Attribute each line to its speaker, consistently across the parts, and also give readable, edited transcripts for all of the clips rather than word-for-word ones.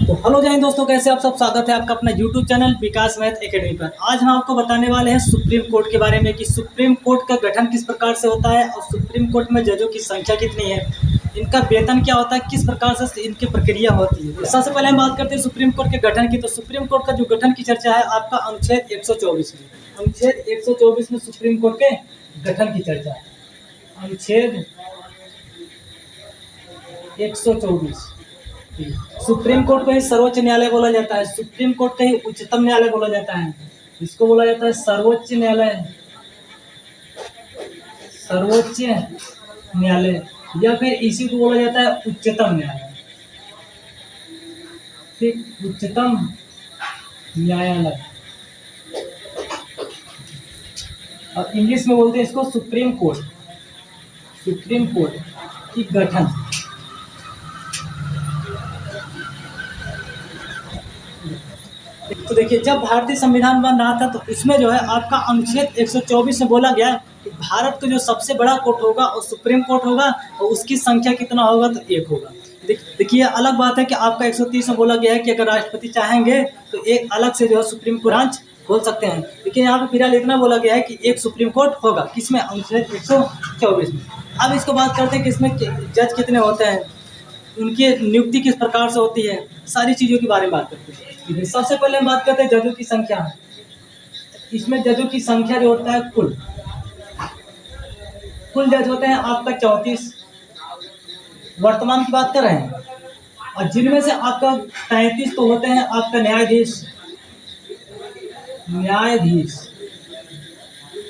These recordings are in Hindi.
Speaker 1: तो हेलो जय हिंद दोस्तों, कैसे आप सब। स्वागत है आपका अपना यूट्यूब चैनल विकास मैथ एकेडमी पर। आज हम आपको बताने वाले हैं सुप्रीम कोर्ट के बारे में कि सुप्रीम कोर्ट का गठन किस प्रकार से होता है और सुप्रीम कोर्ट में जजों की संख्या कितनी है, इनका वेतन क्या होता है, किस प्रकार से इनकी प्रक्रिया होती है। तो सबसे पहले हम बात करते हैं सुप्रीम कोर्ट के गठन की। तो सुप्रीम कोर्ट का जो गठन की चर्चा है आपका अनुच्छेद 124 में। अनुच्छेद 124 में सुप्रीम कोर्ट के गठन की चर्चा है। अनुच्छेद 124। सुप्रीम कोर्ट को ही सर्वोच्च न्यायालय बोला जाता है। सुप्रीम कोर्ट का ही उच्चतम न्यायालय बोला जाता है। इसको बोला जाता है सर्वोच्च न्यायालय, सर्वोच्च न्यायालय, या फिर इसी को बोला जाता है उच्चतम न्यायालय। ठीक, उच्चतम न्यायालय, और इंग्लिश में बोलते हैं इसको सुप्रीम कोर्ट। सुप्रीम कोर्ट की गठन तो देखिए, जब भारतीय संविधान बन रहा था तो इसमें जो है आपका अनुच्छेद 124 में बोला गया कि भारत का जो सबसे बड़ा कोर्ट होगा और सुप्रीम कोर्ट होगा और उसकी संख्या कितना होगा तो एक होगा। देखिए, अलग बात है कि आपका 130 में बोला गया है कि अगर राष्ट्रपति चाहेंगे तो एक अलग से जो है सुप्रीम कोर्ट ब्रांच खोल सकते हैं, लेकिन यहाँ पे फिलहाल इतना बोला गया है कि एक सुप्रीम कोर्ट होगा। किसमें? अनुच्छेद 124 में। अब इसको बात करते हैं कि इसमें जज कितने होते हैं, उनकी नियुक्ति किस प्रकार से होती है, सारी चीज़ों के बारे में बात करते हैं। सबसे पहले हम बात करते हैं जजों की संख्या। इसमें जजों की संख्या जो होता है कुल जज होते हैं आपका 34, वर्तमान की बात कर रहे हैं, और जिनमें से आपका 33 तो होते हैं आपका न्यायाधीश,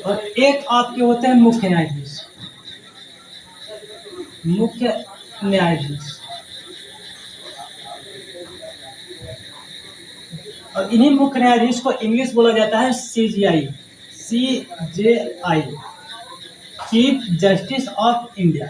Speaker 1: और एक आपके होते हैं मुख्य न्यायाधीश, और इन्हीं मुख्य न्यायाधीश को इंग्लिश बोला जाता है CJI, chief justice of India.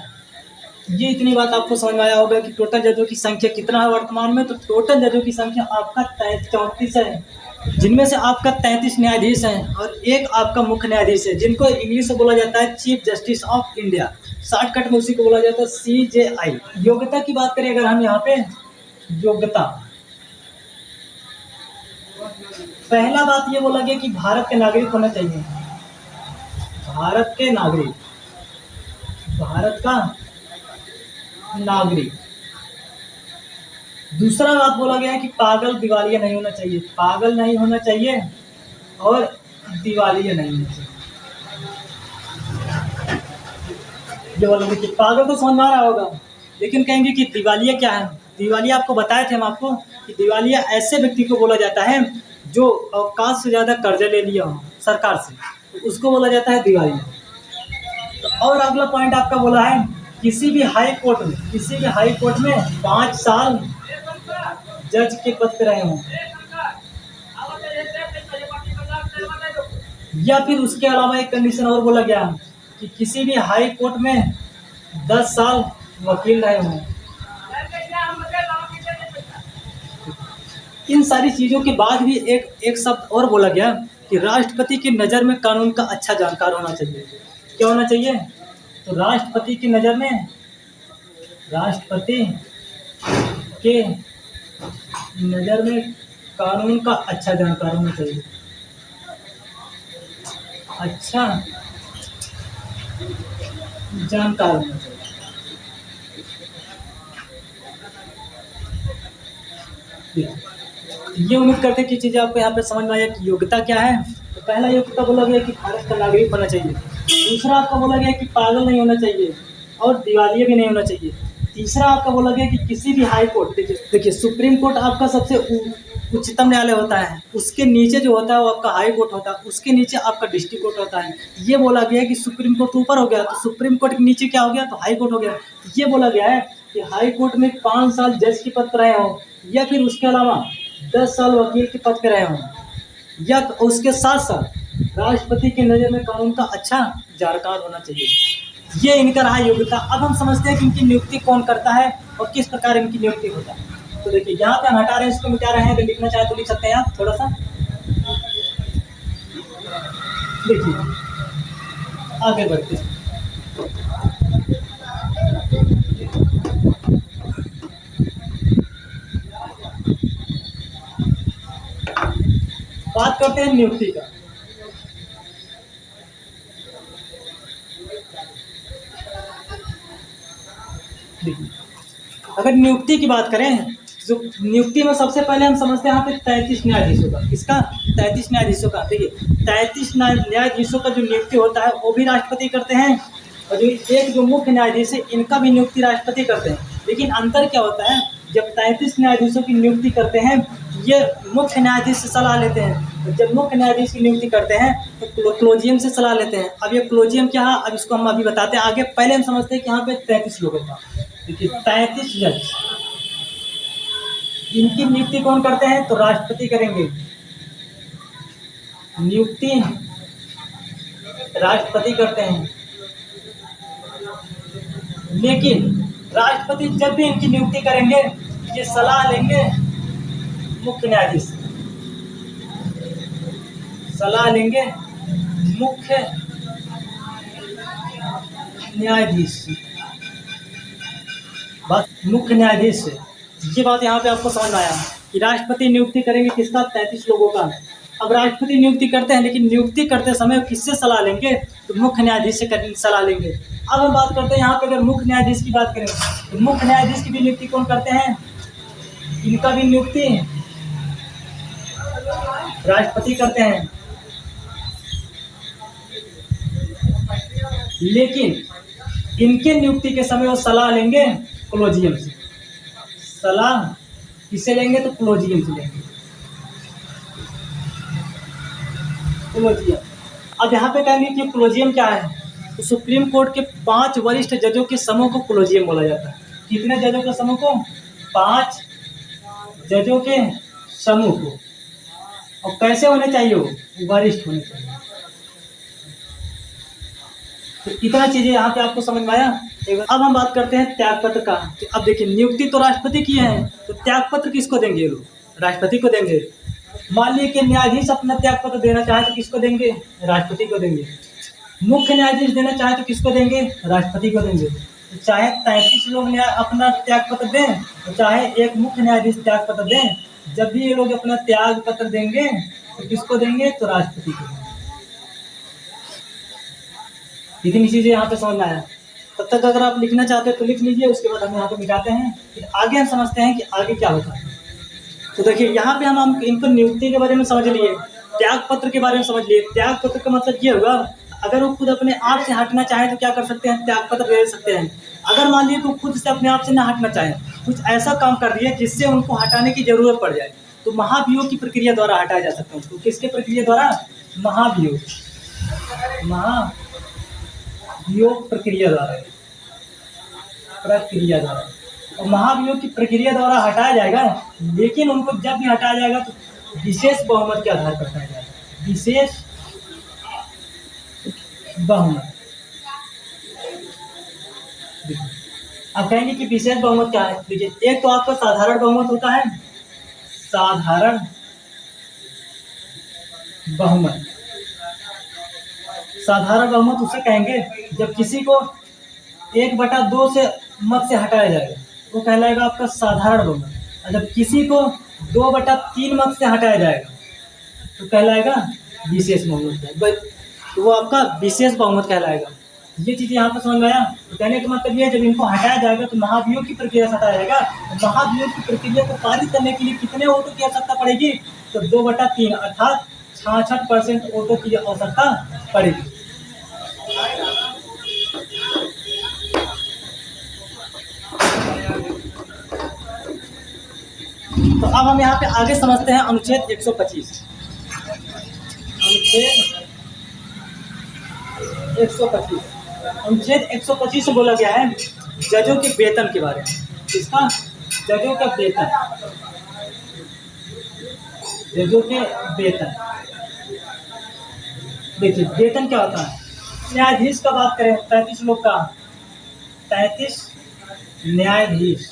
Speaker 1: ये इतनी बात आपको समझ में आया होगा कि टोटल जजों की संख्या कितना है वर्तमान में। तो टोटल जजों की संख्या आपका 34 है, जिनमें से आपका 33 न्यायाधीश हैं और एक आपका मुख्य न्यायाधीश है, जिनको इंग्लिश में बोला जाता है chief justice of India. Shortcut में उसी को बोला जाता है CJI। योग्यता की बात करें अगर हम यहाँ पे, योग्यता, पहला बात ये बोला गया कि भारत के नागरिक होना चाहिए, भारत के नागरिक, भारत का नागरिक। दूसरा बात बोला गया है कि पागल दिवालिया नहीं होना चाहिए, पागल नहीं होना चाहिए और दिवालिया नहीं होना चाहिए। जो बोला कि पागल तो समझ में आ रहा होगा, लेकिन कहेंगे कि दिवालिया क्या है। दिवालिया आपको बताए थे हम आपको कि दिवालिया ऐसे व्यक्ति को बोला जाता है जो अवकाश से ज़्यादा कर्जा ले लिया हो सरकार से, तो उसको बोला जाता है दिवालिया। तो और अगला पॉइंट आपका बोला है किसी भी हाई कोर्ट में 5 साल जज के पद पे रहे हों, या फिर उसके अलावा एक कंडीशन और बोला गया कि किसी भी हाई कोर्ट में 10 साल वकील रहे हों। इन सारी चीज़ों के बाद भी एक शब्द और बोला गया कि राष्ट्रपति की नज़र में कानून का अच्छा जानकार होना चाहिए। क्या होना चाहिए? तो राष्ट्रपति की नज़र में, राष्ट्रपति के नज़र में कानून का अच्छा जानकार होना चाहिए, अच्छा जानकार होना चाहिए। ये उम्मीद करते हैं कि चीज़ें आपको यहाँ पे समझ में आया कि योग्यता क्या है। तो पहला योग्यता बोला गया कि भारत का नागरिक होना चाहिए। दूसरा आपका बोला गया कि पागल नहीं होना चाहिए और दिवालिया भी नहीं होना चाहिए। तीसरा आपका बोला गया कि किसी भी हाई कोर्ट, देखिए सुप्रीम कोर्ट आपका सबसे उच्चतम न्यायालय होता है, उसके नीचे जो होता है वो आपका हाई कोर्ट होता है, उसके नीचे आपका डिस्ट्रिक्ट कोर्ट होता है। ये बोला गया है कि सुप्रीम कोर्ट तो ऊपर हो गया, तो सुप्रीम कोर्ट के नीचे क्या हो गया, तो हाई कोर्ट हो गया। तो ये बोला गया है कि हाई कोर्ट में 5 साल जज के पद पर रहे हों, या फिर उसके अलावा 10 साल वकील के पद पर रहे हों, या उसके साथ साथ राष्ट्रपति की नज़र में कानून का अच्छा जानकार होना चाहिए। ये इनका रहा योग्यता। अब हम समझते हैं कि इनकी नियुक्ति कौन करता है और किस प्रकार इनकी नियुक्ति होता है। तो देखिए, यहाँ पे हम हटा रहे हैं, इसको मिटा रहे हैं। अगर लिखना चाहे तो लिख सकते हैं आप थोड़ा सा। देखिए आगे बढ़ते हैं। बात करते हैं नियुक्ति का। देखिए, अगर नियुक्ति की बात करें तो नियुक्ति में सबसे पहले हम समझते हैं यहाँ पे 33 न्यायाधीशों का। किसका? 33 न्यायाधीशों का। देखिए, 33 न्यायाधीशों का जो नियुक्ति होता है वो भी राष्ट्रपति करते हैं, और जो मुख्य न्यायाधीश है इनका भी नियुक्ति राष्ट्रपति करते हैं। लेकिन अंतर क्या होता है, जब 33 न्यायाधीशों की नियुक्ति करते हैं ये मुख्य न्यायाधीश से सलाह लेते हैं, जब मुख्य न्यायाधीश की नियुक्ति करते हैं तो क्लोजियम से सलाह लेते हैं। अब ये क्लोजियम क्या है, अब इसको हम अभी बताते हैं आगे। पहले हम समझते हैं कि यहाँ पे 33 लोगों का, देखिए 33 जज, इनकी नियुक्ति कौन करते हैं? तो राष्ट्रपति करेंगे। नियुक्ति राष्ट्रपति करते हैं, लेकिन राष्ट्रपति जब भी इनकी नियुक्ति करेंगे ये सलाह लेंगे मुख्य न्यायाधीश, सलाह लेंगे मुख्य न्यायाधीश, बस मुख्य न्यायाधीश से। ये बात यहाँ पे आपको समझ में आया कि राष्ट्रपति नियुक्ति करेंगे किसका? 33 लोगों का। अब राष्ट्रपति नियुक्ति करते हैं, लेकिन नियुक्ति करते समय किससे सलाह लेंगे? तो मुख्य न्यायाधीश से सलाह लेंगे। अब हम बात करते हैं यहाँ पे, अगर मुख्य न्यायाधीश की बात करें तो मुख्य न्यायाधीश की भी नियुक्ति कौन करते हैं? इनका भी नियुक्ति राष्ट्रपति करते हैं, लेकिन इनके नियुक्ति के समय वो सलाह लेंगे क्लोजियम से। सलाह किससे लेंगे? तो क्लोजियम से लेंगे, क्लोजियम। अब यहाँ पे कहेंगे कि क्लोजियम क्या है, तो सुप्रीम कोर्ट के 5 वरिष्ठ जजों के समूह को क्लोजियम बोला जाता है। कितने जजों के समूह को? 5 जजों के समूह को। और कैसे होने चाहिए? वो वरिष्ठ होने चाहिए। तो इतना चीजें यहाँ पे आपको समझ में आया। अब हम बात करते हैं त्यागपत्र का। तो अब देखिए, नियुक्ति तो राष्ट्रपति की है, तो त्यागपत्र किसको देंगे? ये लोग राष्ट्रपति को देंगे। मान लीजिए कि न्यायाधीश अपना त्यागपत्र देना चाहे तो किसको देंगे? राष्ट्रपति को देंगे। मुख्य न्यायाधीश देना चाहे तो किसको देंगे? राष्ट्रपति को देंगे। तो चाहे 33 लोग अपना त्यागपत्र दें, तो चाहे एक मुख्य न्यायाधीश त्यागपत्र दें, जब भी ये लोग अपना त्यागपत्र देंगे तो किसको देंगे? तो राष्ट्रपति को देंगे। इतनी चीजें यहाँ पे समझ में आया। तब तक अगर आप लिखना चाहते हैं तो लिख लीजिए, उसके बाद हम यहाँ पे मिटाते हैं। फिर आगे हम समझते हैं कि आगे क्या होता है। तो देखिए, यहाँ पे हम इनको नियुक्ति के बारे में समझ लिए, त्यागपत्र के बारे में समझ लिए। त्यागपत्र का मतलब ये होगा, अगर वो खुद अपने आप से हटना चाहे तो क्या कर सकते हैं? त्यागपत्र दे सकते हैं। अगर मान लीजिए वो खुद से अपने आप से ना हटना चाहे, कुछ ऐसा काम कर दिया जिससे उनको हटाने की जरूरत पड़ जाए, तो महाभियोग की प्रक्रिया द्वारा हटाया जा सकता है। तो किसके प्रक्रिया द्वारा? महाभियोग, महाभियोग प्रक्रिया द्वारा, और महाभियोग की प्रक्रिया द्वारा हटाया जाएगा। लेकिन उनको जब भी हटाया जाएगा तो विशेष बहुमत के आधार पर हटाया जाएगा। विशेष बहुमत। अब कहेंगे कि विशेष बहुमत क्या है? देखिए, एक तो आपका साधारण बहुमत होता है, साधारण बहुमत। साधारण बहुमत उसे कहेंगे जब किसी को 1/2 से मत से हटाया जाएगा, वो कहलाएगा आपका साधारण बहुमत। और जब किसी को 2/3 मत से हटाया जाएगा तो कहलाएगा विशेष बहुमत। तो वो आपका विशेष बहुमत कहलाएगा। ये चीज़ यहाँ पर समझ में आया। तो कहने का मतलब ये है, जब इनको हटाया जाएगा तो महाभियोग की प्रक्रिया से हटाया जाएगा। महाभियोग की प्रक्रिया को पारित करने के लिए कितने वोटों की आवश्यकता पड़ेगी? तो 2/3 अर्थात 66% वोटों की आवश्यकता पड़ेगी। तो अब हम यहाँ पे आगे समझते हैं अनुच्छेद 125। अनुच्छेद 125 से बोला गया है जजों के वेतन के बारे में। किसका? जजों का वेतन। जजों के वेतन। देखिए, वेतन क्या होता है? न्यायाधीश का बात करें 33 लोग का, 33 न्यायाधीश,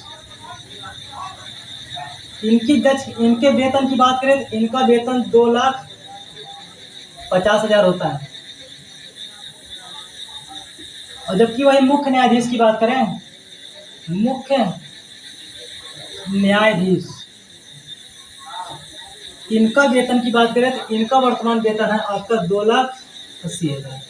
Speaker 1: इनके वेतन की बात करें तो इनका वेतन 2,50,000 होता है। और जबकि वही मुख्य न्यायाधीश की बात करें, मुख्य न्यायाधीश, इनका वेतन की बात करें तो इनका वर्तमान वेतन है आपका 2,80,000।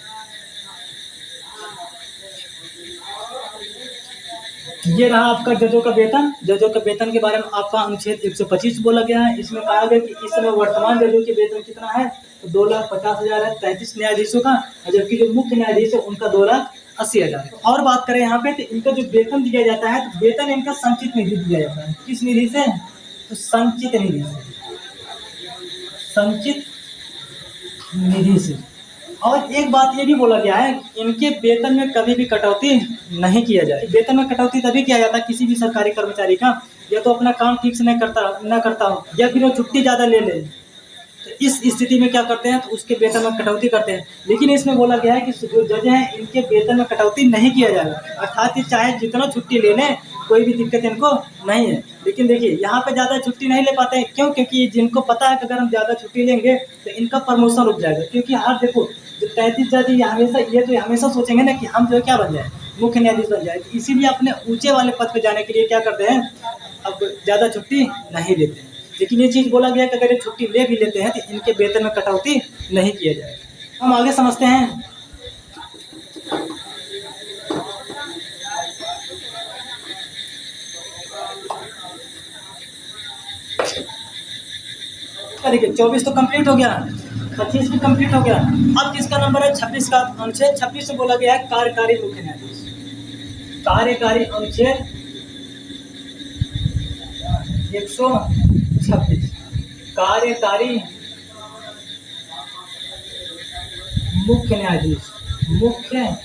Speaker 1: ये रहा आपका जजों का वेतन। जजों के वेतन के बारे में आपका अनुच्छेद 125 बोला गया है। इसमें कहा गया कि इस समय वर्तमान जजों के वेतन कितना है, तो 2,50,000 है 33 न्यायाधीशों का, जबकि जो मुख्य न्यायाधीश है उनका 2,80,000। और बात करें यहाँ पे तो इनका जो वेतन दिया जाता है, तो वेतन इनका संचित निधि दिया जाता है। किस निधि से? तो संचित निधि से, संचित निधि से। और एक बात ये भी बोला गया है, इनके वेतन में कभी भी कटौती नहीं किया जाए। वेतन में कटौती तभी किया जाता है किसी भी सरकारी कर्मचारी का, या तो अपना काम ठीक से नहीं करता हो, या फिर वो छुट्टी ज़्यादा ले ले, तो इस स्थिति में क्या करते हैं, तो उसके वेतन में कटौती करते हैं। लेकिन इसमें बोला गया है कि जो जज हैं इनके वेतन में कटौती नहीं किया जाएगा, अर्थात ये चाहे जितना छुट्टी ले लें कोई भी दिक्कत इनको नहीं है। लेकिन देखिए यहाँ पे ज़्यादा छुट्टी नहीं ले पाते हैं, क्यों? क्योंकि जिनको पता है कि अगर हम ज़्यादा छुट्टी लेंगे तो इनका प्रमोशन रुक जाएगा। क्योंकि हर देखो जो 33 जज ये हमेशा सोचेंगे ना कि हम जो क्या बन जाए, मुख्य न्यायाधीश बन जाए, तो इसीलिए अपने ऊंचे वाले पद पर जाने के लिए क्या करते हैं, अब ज़्यादा छुट्टी नहीं लेते हैं। लेकिन ये चीज़ बोला गया कि अगर ये छुट्टी ले भी लेते हैं तो इनके वेतन में कटौती नहीं किया जाएगा। हम आगे समझते हैं। देखिए 24 तो कंप्लीट हो गया, 25 भी कंप्लीट हो गया। अब किसका नंबर है? 26 का। अनुच्छेद 26 में बोला गया है कार्यकारी मुख्य न्यायाधीश। कार्यकारी अनुच्छेद 126, कार्यकारी मुख्य न्यायाधीश। मुख्य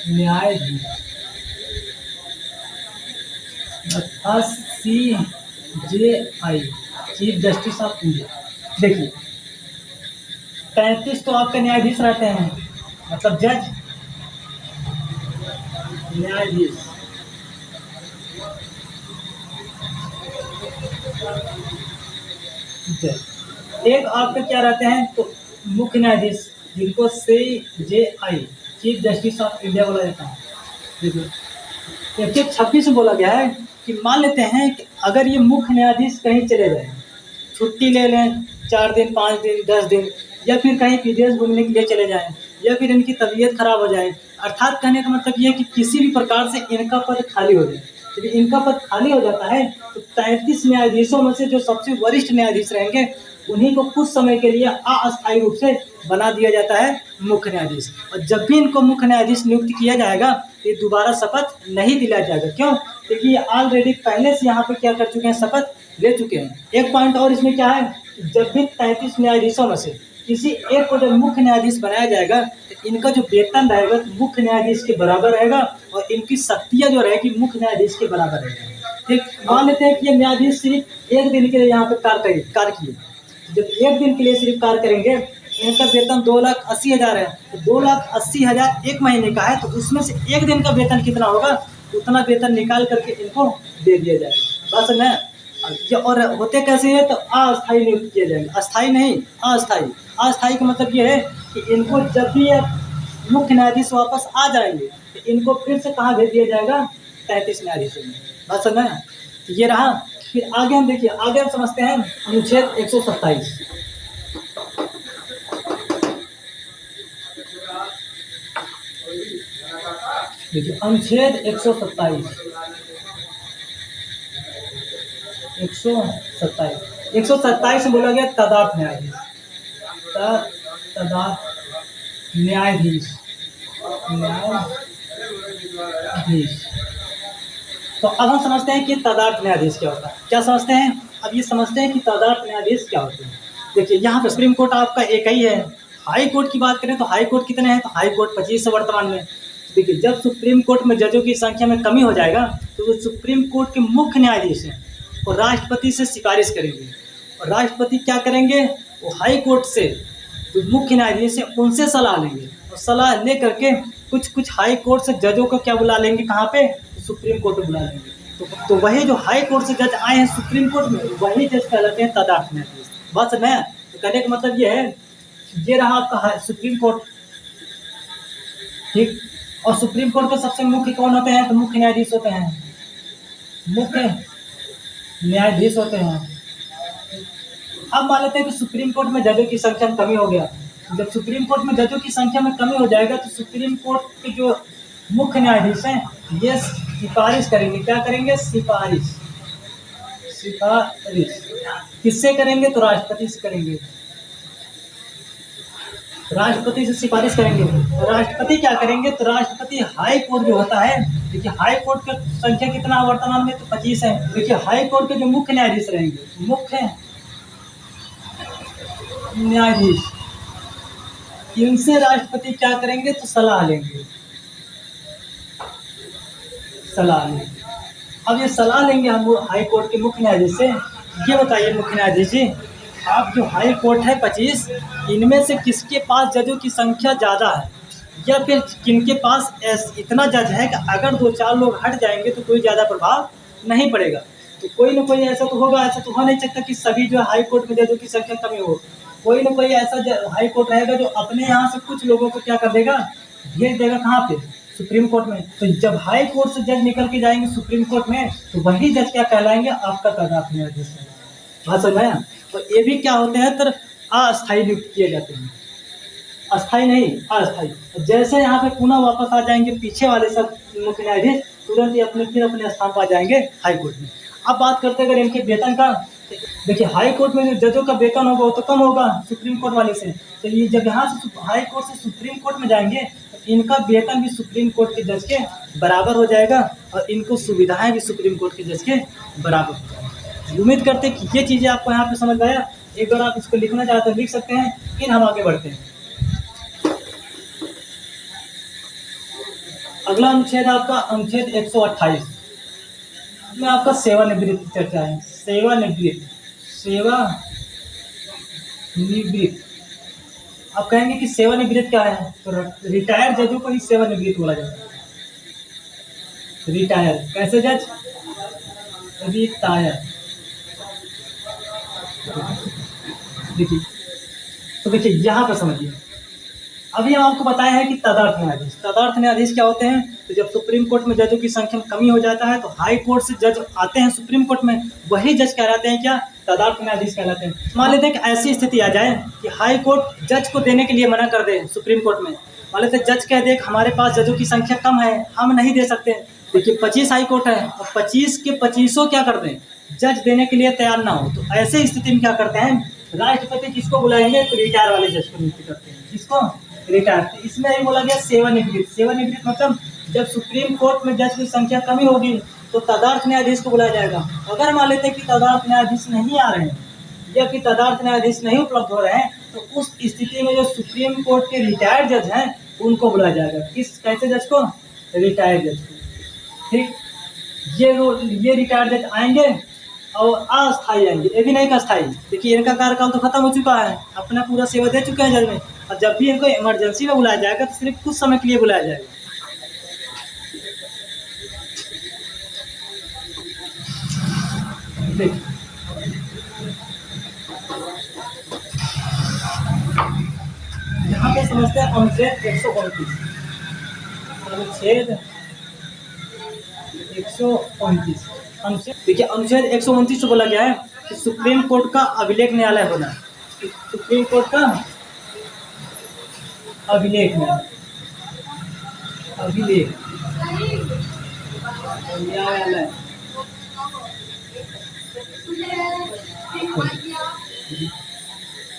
Speaker 1: न्यायाधीश CJI, chief justice of India. देखिए 33 तो आपके न्यायाधीश रहते हैं, मतलब जज, न्यायाधीश। एक आपके क्या रहते हैं, तो मुख्य न्यायाधीश, जिनको CJI, chief justice of India बोला जाता है। देखिए 126 में बोला गया है कि मान लेते हैं कि अगर ये मुख्य न्यायाधीश कहीं चले जाए, छुट्टी ले लें 4 दिन 5 दिन 10 दिन, या फिर कहीं विदेश घूमने के लिए चले जाएं, या फिर इनकी तबीयत खराब हो जाए, अर्थात कहने का मतलब ये है कि किसी भी प्रकार से इनका पद खाली हो जाए। यदि इनका पद खाली हो जाता है तो 33 न्यायाधीशों में से जो सबसे वरिष्ठ न्यायाधीश रहेंगे उन्हीं को कुछ समय के लिए अस्थायी रूप से बना दिया जाता है मुख्य न्यायाधीश। और जब भी इनको मुख्य न्यायाधीश नियुक्त किया जाएगा तो ये दोबारा शपथ नहीं दिलाया जाएगा। क्यों? क्योंकि ये ऑलरेडी पहले से यहाँ पे क्या कर चुके हैं, शपथ ले चुके हैं। एक पॉइंट और इसमें क्या है, जब भी 33 न्यायाधीशों में से किसी एक को जब मुख्य न्यायाधीश बनाया जाएगा तो इनका जो वेतन रहेगा मुख्य न्यायाधीश के बराबर रहेगा, और इनकी शक्तियाँ जो रहेगी मुख्य न्यायाधीश के बराबर रहेगा। ठीक, मान लेते हैं कि ये न्यायाधीश सिर्फ एक दिन के लिए यहाँ पे कार्य किए। जब एक दिन के लिए सिर्फ कार्य करेंगे, इनका वेतन 2,80,000 है, तो 2,80,000 एक महीने का है, तो उसमें से एक दिन का वेतन कितना होगा, उतना वेतन निकाल करके इनको दे दिया जाएगा। बस ना, ये और होते कैसे हैं, तो अस्थायी नियुक्त किया जाएगा, अस्थायी नहीं अस्थायी। अस्थायी का मतलब ये है कि इनको जब भी मुख्य न्यायाधीश वापस आ जाएंगे तो इनको फिर से कहाँ भेज दिया जाएगा, 33 न्यायाधीशों में। बस ना, तो ये रहा। फिर आगे हम देखिए, आगे हम समझते हैं अनुच्छेद 127। देखिए अनुच्छेद 127 में बोला गया तदर्थ न्यायाधीश। तदर्थ न्यायाधीश। तो अब हम समझते हैं कि तदर्थ न्यायाधीश क्या होता है। क्या समझते हैं? अब ये समझते हैं कि तदर्थ न्यायाधीश क्या होते हैं। देखिए यहाँ पे सुप्रीम कोर्ट आपका एक ही है। हाई कोर्ट की बात करें तो हाई कोर्ट कितने हैं, तो हाई कोर्ट 25 है वर्तमान में। देखिए जब सुप्रीम कोर्ट में जजों की संख्या में कमी हो जाएगा तो वो सुप्रीम कोर्ट के मुख्य न्यायाधीश हैं और राष्ट्रपति से सिफारिश करेंगे, और राष्ट्रपति क्या करेंगे, वो हाई कोर्ट से जो मुख्य न्यायाधीश हैं उनसे सलाह लेंगे, और सलाह ले करके कुछ हाई कोर्ट से जजों को क्या बुला लेंगे, कहाँ पे, सुप्रीम कोर्ट में बुला लेंगे। तो वही जो हाई कोर्ट से जज आए हैं सुप्रीम कोर्ट में, वही जज कहलाते हैं तदर्थ न्यायाधीश। बस मैं तो कहने का मतलब ये है, ये रहा आपका सुप्रीम कोर्ट। ठीक, और सुप्रीम कोर्ट के सबसे मुख्य कौन होते हैं, तो मुख्य न्यायाधीश होते हैं। मुख्य न्यायाधीश होते हैं। अब मान लेते हैं कि सुप्रीम कोर्ट में जजों की संख्या में कमी हो गया। जब सुप्रीम कोर्ट में जजों की संख्या में कमी हो जाएगा तो सुप्रीम कोर्ट के जो मुख्य न्यायाधीश हैं ये सिफारिश करेंगे। क्या करेंगे? सिफारिश। किससे करेंगे? तो राष्ट्रपति से करेंगे। राष्ट्रपति से सिफारिश करेंगे। राष्ट्रपति क्या करेंगे? तो राष्ट्रपति हाई कोर्ट जो होता है, देखिए हाई कोर्ट का संख्या कितना वर्तमान में? तो 25 है। देखिए हाई कोर्ट के जो मुख्य न्यायाधीश रहेंगे, मुख्य न्यायाधीश, इनसे राष्ट्रपति क्या करेंगे? तो सलाह लेंगे। अब ये सलाह लेंगे हम हाई कोर्ट के मुख्य न्यायाधीश से। ये बताइए मुख्य न्यायाधीश जी, आप जो हाई कोर्ट है 25, इनमें से किसके पास जजों की संख्या ज़्यादा है, या फिर किनके पास इतना जज है कि अगर 2-4 लोग हट जाएंगे तो कोई ज़्यादा प्रभाव नहीं पड़ेगा। तो कोई ना कोई ऐसा तो होगा, ऐसा तो हो नहीं सकता कि सभी जो हाई कोर्ट में जजों की संख्या कमी हो। कोई ना कोई ऐसा हाई कोर्ट रहेगा जो अपने यहाँ से कुछ लोगों को क्या कर देगा? भेज देगा। कहाँ पे? सुप्रीम कोर्ट में। तो जब हाई कोर्ट से जज निकल के जाएंगे सुप्रीम कोर्ट में तो वही जज क्या कहलाएंगे? आपका तदारथ न्यायाधीश। बात समझ आया? तो ये भी क्या होते हैं? तो अस्थायी नियुक्त किए जाते हैं। अस्थायी नहीं, अस्थायी। जैसे यहाँ पे पुनः वापस आ जाएंगे पीछे वाले सब मुख्य न्यायाधीश, तुरंत ही फिर अपने स्थान पर आ जाएंगे हाई कोर्ट में। अब बात करते हैं अगर इनके वेतन का। देखिए हाई कोर्ट में जो जजों का वेतन होगा वो तो कम होगा सुप्रीम कोर्ट वाले से। तो ये जब यहाँ से हाई कोर्ट से सुप्रीम कोर्ट में जाएंगे तो इनका वेतन भी सुप्रीम कोर्ट के जज के बराबर हो जाएगा और इनको सुविधाएं भी सुप्रीम कोर्ट के जज के बराबर हो जाएगी। उम्मीद करते हैं कि ये चीज़ें आपको यहाँ पे समझ आया। एक बार आप इसको लिखना चाहते हैं लिख सकते हैं, फिर हम आगे बढ़ते हैं। अगला अनुच्छेद आपका अनुच्छेद 128 में आपका सेवानिवृत्ति चर्चा है। सेवानिवृत्त आप कहेंगे कि सेवानिवृत्त क्या है? तो रिटायर्ड जजों को ही सेवानिवृत्त बोला जाता है। रिटायर कैसे जज? रिटायर। देखिए तो देखिए यहाँ पर समझिए, अभी हम आपको बताया है कि तदर्थ न्यायाधीश। तदर्थ न्यायाधीश क्या होते हैं? तो जब सुप्रीम कोर्ट में जजों की संख्या में कमी हो जाता है तो हाई कोर्ट से जज आते हैं सुप्रीम कोर्ट में, वही जज कहलाते हैं क्या? तदर्थ न्यायाधीश कहलाते हैं। मान लेते हैं कि ऐसी स्थिति आ जाए कि हाई कोर्ट जज को देने के लिए मना कर दे सुप्रीम कोर्ट में। मान लेते जज कह दे हमारे पास जजों की संख्या कम है, हम नहीं दे सकते। देखिए 25 हाई कोर्ट है और 25 के 25 क्या कर दें? जज देने के लिए तैयार ना हो। तो ऐसे स्थिति में क्या करते हैं? राष्ट्रपति किसको बुलाएंगे? तो रिटायर वाले जज को नियुक्त करते हैं। किसको? रिटायर। तो इसमें ही बोला गया सेवानिवृत्त। सेवानिवृत्त मतलब जब सुप्रीम कोर्ट में जज की संख्या कमी होगी तो तदर्थ न्यायाधीश को बुलाया जाएगा। अगर मान लेते हैं कि तदर्थ न्यायाधीश नहीं आ रहे हैं या फिर तदर्थ न्यायाधीश नहीं उपलब्ध हो रहे हैं तो उस स्थिति में जो सुप्रीम कोर्ट के रिटायर्ड जज हैं उनको बुलाया जाएगा। किस कैसे जज को? रिटायर्ड जज को। ठीक, ये रिटायर्ड जज आएंगे और अस्थायी आएंगे। ये भी नहीं का अस्थायी। देखिए इनका कार्यकाल तो खत्म हो चुका है, अपना पूरा सेवा दे चुके हैं जज में, और जब भी इनको इमरजेंसी में बुलाया जाएगा तो सिर्फ कुछ समय के लिए बुलाया जाएगा। यहाँ पे समझते हैं अनुच्छेद 129। अनुच्छेद 129 देखिए अनुच्छेद 129 से बोला गया है कि सुप्रीम कोर्ट का अभिलेख न्यायालय होना। सुप्रीम कोर्ट का अभिलेख न्यायालय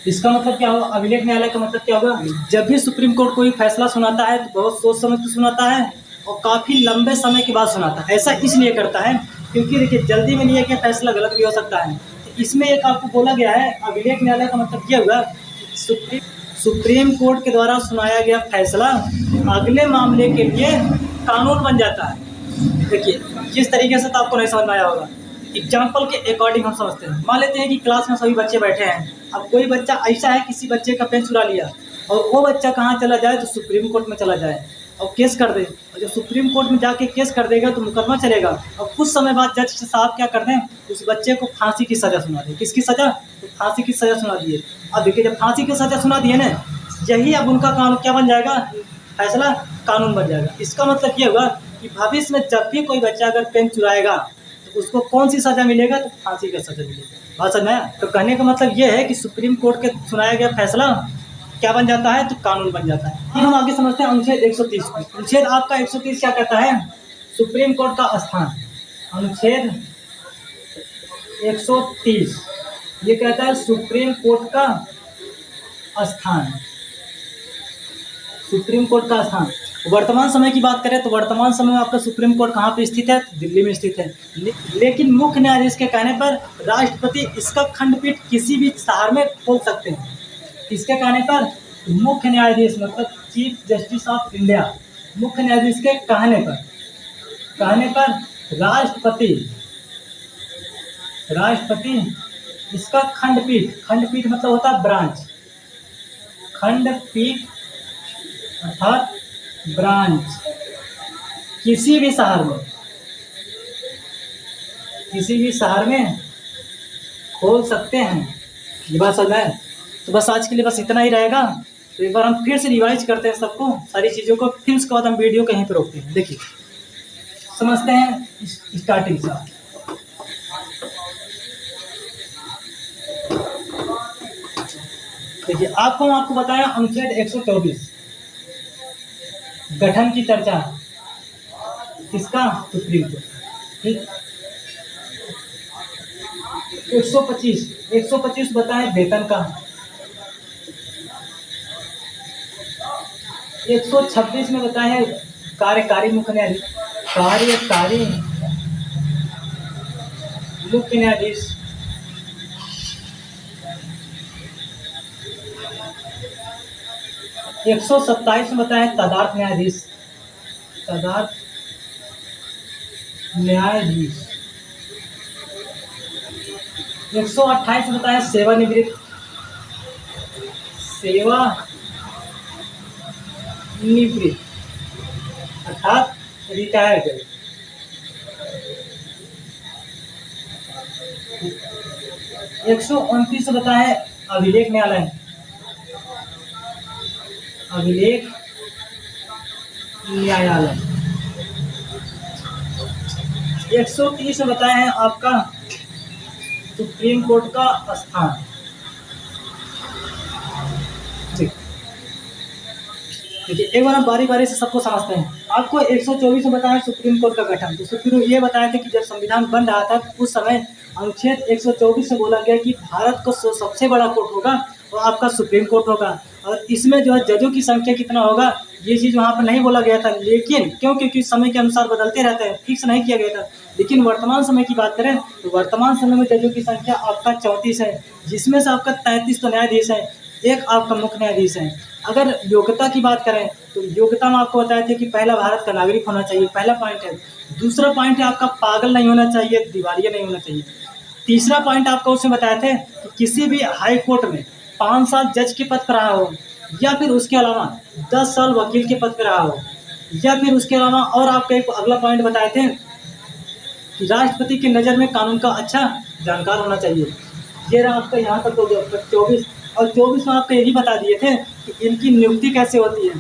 Speaker 1: इसका मतलब क्या होगा? अभिलेख न्यायालय का मतलब क्या होगा? जब भी सुप्रीम कोर्ट कोई फैसला सुनाता है तो बहुत सोच समझ के सुनाता है और काफ़ी लंबे समय के बाद सुनाता है। ऐसा इसलिए करता है क्योंकि देखिए जल्दी में लिया गया फैसला गलत भी हो सकता है। तो इसमें एक आपको बोला गया है अभिलेख न्यायालय का मतलब क्या हुआ? सुप्रीम कोर्ट के द्वारा सुनाया गया फैसला अगले मामले के लिए कानून बन जाता है। देखिए जिस तरीके से तो आपको नहीं समझ में आया होगा, एग्जाम्पल के अकॉर्डिंग हम समझते हैं। मान लेते हैं कि क्लास में सभी बच्चे बैठे हैं, अब कोई बच्चा ऐसा है किसी बच्चे का पेन चुरा लिया और वो बच्चा कहाँ चला जाए? तो सुप्रीम कोर्ट में चला जाए और केस कर दे। और जब सुप्रीम कोर्ट में जाके केस कर देगा तो मुकदमा चलेगा और कुछ समय बाद जज साहब क्या कर दें? उस बच्चे को फांसी की सज़ा सुना दें। किसकी सज़ा? तो फांसी की सज़ा सुना दिए। अब देखिए जब फांसी की सज़ा सुना दिए ना, यही अब उनका कानून क्या बन जाएगा? फैसला कानून बन जाएगा। इसका मतलब ये होगा कि भविष्य में जब भी कोई बच्चा अगर पेन चुराएगा तो तो उसको कौन सी सज़ा मिलेगा? तो फांसी का सज़ा मिलेगा। बात समझ में आया? तो कहने का मतलब ये है कि सुप्रीम कोर्ट के सुनाया गया फैसला क्या बन जाता है? तो कानून बन जाता है। फिर हम आगे समझते हैं अनुच्छेद 130 को। अनुच्छेद आपका 130 क्या कहता है? सुप्रीम कोर्ट का स्थान। अनुच्छेद 130 ये कहता है सुप्रीम कोर्ट का स्थान। सुप्रीम कोर्ट का स्थान। वर्तमान समय की बात करें तो वर्तमान समय में आपका सुप्रीम कोर्ट कहाँ पे स्थित है? दिल्ली में स्थित है। लेकिन मुख्य न्यायाधीश के कहने पर राष्ट्रपति इसका खंडपीठ किसी भी शहर में खोल सकते हैं। किसके कहने पर? मुख्य न्यायाधीश मतलब चीफ जस्टिस ऑफ इंडिया, मुख्य न्यायाधीश के कहने पर राष्ट्रपति इसका खंडपीठ मतलब होता है ब्रांच, खंडपीठ अर्थात ब्रांच किसी भी शहर में खोल सकते हैं। ये बात समझ में? तो बस आज के लिए बस इतना ही रहेगा। तो एक बार हम फिर से रिवाइज करते हैं सबको, सारी चीज़ों को, फिर उसके बाद हम वीडियो कहीं पर रोकते हैं। देखिए समझते हैं स्टार्टिंग से। देखिए आपको बताया अनुच्छेद 124 गठन की चर्चा किसका? Supreme court. ठीक। 125 बताए वेतन का। 126 में बताया है कार्यकारी मुख्य न्यायाधीश, कार्यकारी मुख्य न्यायाधीश। 127 में बताया है तदार्थ न्यायाधीश, 128 में बताया सेवानिवृत्त अर्थात रिटायर्ड। 129 में बताया है अभिलेख न्यायालय, 130 में बताया है आपका सुप्रीम कोर्ट का स्थान। देखिए एक बार हम बारी बारी से सबको समझते हैं। आपको 124 में बताया सुप्रीम कोर्ट का गठन। तो सुप्रीम ये बताया था कि जब संविधान बन रहा था उस समय अनुच्छेद 124 से बोला गया कि भारत को सबसे बड़ा कोर्ट होगा और आपका सुप्रीम कोर्ट होगा, और इसमें जो है जजों की संख्या कितना होगा ये चीज़ वहाँ पर नहीं बोला गया था। लेकिन क्योंकि समय के अनुसार बदलते रहते हैं, फिक्स नहीं किया गया था। लेकिन वर्तमान समय की बात करें तो वर्तमान समय में जजों की संख्या आपका 34 है, जिसमें से आपका 33 तो न्यायाधीश है, एक आपका मुख्य न्यायाधीश है। अगर योग्यता की बात करें तो योग्यता में आपको बताया था कि पहला भारत का नागरिक होना चाहिए, पहला पॉइंट है। दूसरा पॉइंट है आपका पागल नहीं होना चाहिए, दिवालिया नहीं होना चाहिए। तीसरा पॉइंट आपको उसमें बताए थे कि किसी भी हाई कोर्ट में 5 साल जज के पद पर रहा हो, या फिर उसके अलावा 10 साल वकील के पद पर रहा हो, या फिर उसके अलावा और आपका एक अगला पॉइंट बताए थे कि राष्ट्रपति की नज़र में कानून का अच्छा जानकार होना चाहिए। ये रहा आपका यहाँ तक हो गया 24। और 24 में आपको ये भी बता दिए थे कि इनकी नियुक्ति कैसे होती है।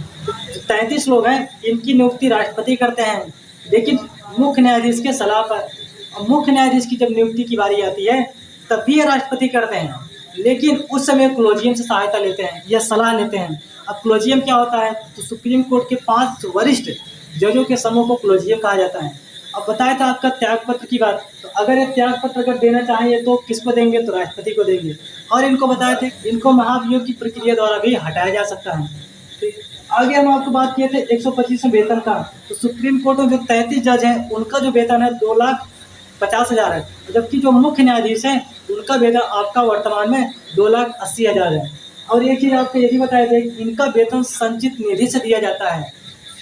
Speaker 1: 33 लोग हैं, इनकी नियुक्ति राष्ट्रपति करते हैं, लेकिन मुख्य न्यायाधीश के सलाह पर। और मुख्य न्यायाधीश की जब नियुक्ति की बारी आती है तब भी ये राष्ट्रपति करते हैं, लेकिन उस समय क्लोजियम से सहायता लेते हैं या सलाह लेते हैं। अब क्लोजियम क्या होता है? तो सुप्रीम कोर्ट के 5 वरिष्ठ जजों के समूह को क्लोजियम कहा जाता है। अब बताया था आपका त्यागपत्र की बात, तो अगर ये त्यागपत्र अगर देना चाहिए तो किसको देंगे? तो राष्ट्रपति को देंगे। और इनको बताए थे इनको महाभियोग की प्रक्रिया द्वारा भी हटाया जा सकता है। तो आगे हम आपको बात किए थे 125 वेतन का। तो सुप्रीम कोर्ट में जो 33 जज हैं उनका जो वेतन है 2,50,000 है, जबकि जो मुख्य न्यायाधीश हैं उनका वेतन आपका वर्तमान में 2,80,000 है। और एक चीज़ आपको ये भी बताए थे इनका वेतन संचित निधि से दिया जाता है।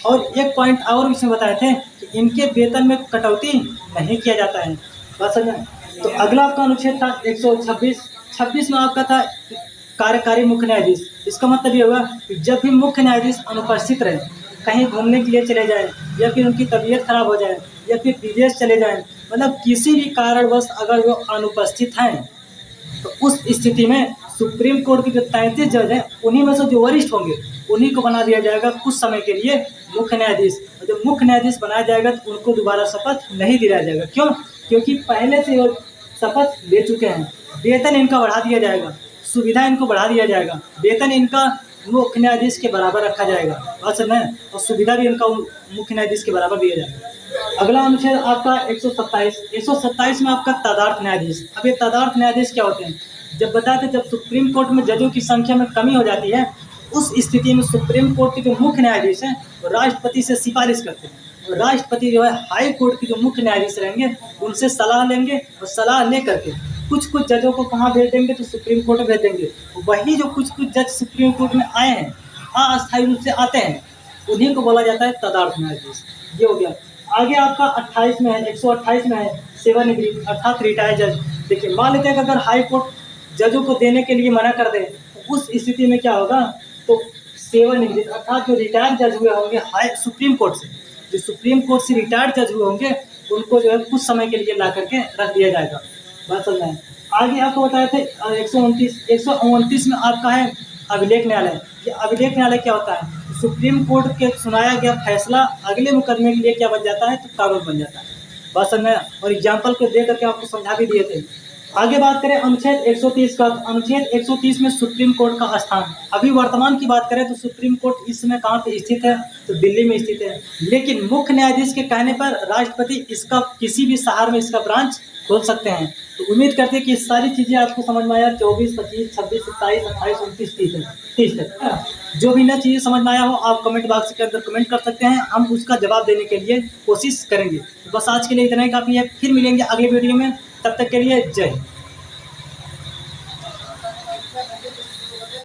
Speaker 1: और एक पॉइंट और इसमें बताए थे कि इनके वेतन में कटौती नहीं किया जाता है। बस तो अगला आपका अनुच्छेद था 126 में आपका था कार्यकारी मुख्य न्यायाधीश। इसका मतलब ये होगा कि जब भी मुख्य न्यायाधीश अनुपस्थित रहे, कहीं घूमने के लिए चले जाएं, या फिर उनकी तबीयत खराब हो जाए, या फिर विदेश चले जाएं, मतलब किसी भी कारणवश अगर वो अनुपस्थित हैं, तो उस स्थिति में सुप्रीम कोर्ट के जो 33 जज हैं उन्हीं में से जो वरिष्ठ होंगे उन्हीं को बना दिया जाएगा कुछ समय के लिए मुख्य न्यायाधीश। और जब मुख्य न्यायाधीश बनाया जाएगा तो उनको दोबारा शपथ नहीं दिलाया जाएगा। क्यों? क्योंकि पहले से वो शपथ ले चुके हैं। वेतन इनका बढ़ा दिया जाएगा, सुविधा इनको बढ़ा दिया जाएगा, वेतन इनका मुख्य न्यायाधीश के बराबर रखा जाएगा, बात समझ में, और सुविधा भी इनका मुख्य न्यायाधीश के बराबर दिया जाएगा। अगला अनुच्छेद आपका 127 में आपका तदार्थ न्यायाधीश। अब ये तदार्थ न्यायाधीश क्या होते हैं? जब बताए थे, जब सुप्रीम कोर्ट में जजों की संख्या में कमी हो जाती है, उस स्थिति में सुप्रीम कोर्ट के जो मुख्य न्यायाधीश हैं वो राष्ट्रपति से सिफारिश करते हैं, और राष्ट्रपति जो है हाई कोर्ट के जो मुख्य न्यायाधीश रहेंगे उनसे सलाह लेंगे, और सलाह ले करके कुछ जजों को कहाँ भेज देंगे, तो सुप्रीम कोर्ट में भेज देंगे। वही जो कुछ जज सुप्रीम कोर्ट में आए हैं, अस्थायी रूप से आते हैं, उन्हीं को बोला जाता है तदार्थ न्यायाधीश। ये हो गया। आगे आपका 28 में है, 128 में है सेवानिवृत्त अर्थात रिटायर्ड जज। देखिए, मान लेते हैं कि अगर हाई कोर्ट जजों को देने के लिए मना कर दे, तो उस स्थिति में क्या होगा, तो सेवानिवृत्त अर्थात जो रिटायर्ड जज हुए होंगे हाई सुप्रीम कोर्ट से, जो सुप्रीम कोर्ट से रिटायर्ड जज हुए होंगे, उनको जो है कुछ समय के लिए ला करके रख दिया जाएगा। बात समझ में। आगे आपको बताए थे 129 में आपका है अभिलेख न्यायालय। ये अभिलेख न्यायालय क्या होता है? सुप्रीम कोर्ट के सुनाया गया फैसला अगले मुकदमे के लिए क्या बन जाता है, तो कानून बन जाता है। बात समझ में। और एग्जाम्पल को दे करके आपको समझा भी दिए थे। आगे बात करें अनुच्छेद 130 का। अनुच्छेद 130 में सुप्रीम कोर्ट का स्थान। अभी वर्तमान की बात करें तो सुप्रीम कोर्ट इस समय कहाँ पे स्थित है, तो दिल्ली में स्थित है। लेकिन मुख्य न्यायाधीश के कहने पर राष्ट्रपति इसका किसी भी शहर में इसका ब्रांच खोल सकते हैं। तो उम्मीद करते हैं कि सारी चीज़ें आपको समझ में आया। 24, 25, 26, 27, 28, 29, 30 तक जो भी नई चीज़ें समझ में आया हो, आप कमेंट बॉक्स के अंदर कमेंट कर सकते हैं, हम उसका जवाब देने के लिए कोशिश करेंगे। तो बस आज के लिए इतना ही काफ़ी है। फिर मिलेंगे अगले वीडियो में, तब तक के लिए जय हिंद।